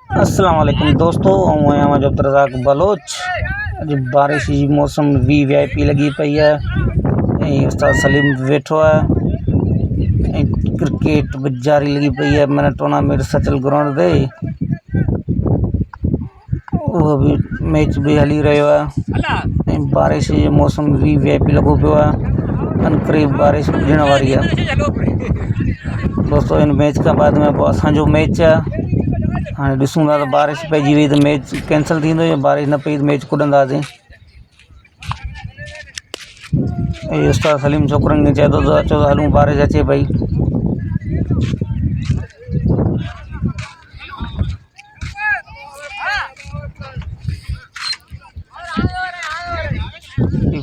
अस्सलाम वालेकुम दोस्तों, मैं अहमद अब्दुर्रज़ाक बलोच। अॼु बारिश जी मौसम VIP लगी पई है। उस्ताद सलीम वेठो है। क्रिकेट भी जारी लगी पई है। मैंने टूर्नामेंट सचल ग्राउंड ते वो भी मैच भी हली रहियो है। बारिश जो मौसम VIP लगो पियो है। करीब बारिश ॾियण वारी है दोस्तों। इन मैच का बाद में असांजो मैच है। हाँ ॾिसूं था त बारिश पइजी वई त मैच कैंसिल थींदो या बारिश न पई त मैच कुॾंदासीं। उस्ताद सलीम छोकिरनि खे चए थो त अचो त हलूं, बारिश अचे पई।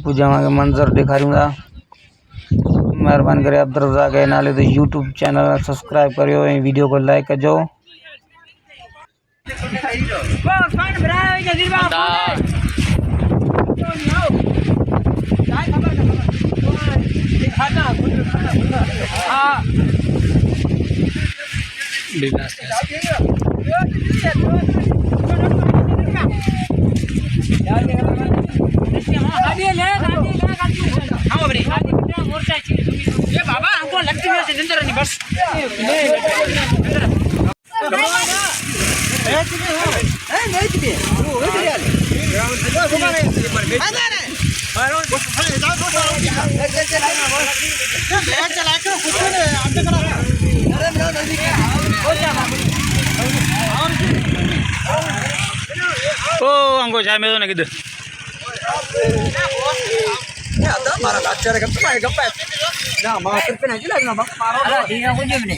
कुछ के मंज़र ॾेखारियूं था। महिरबानी करे अब्दुर्रज़ाक जे नाले ते YouTube चैनल सब्सक्राइब करियो ऐं वीडियो को लाइक कजो। बाबा हमको लगती है सिलेंडर नहीं बस ओ अंगो चाय में तो ना किधर ya ada marah acara gap na gap na ma terpena jila na ba maro ala di na ko jemne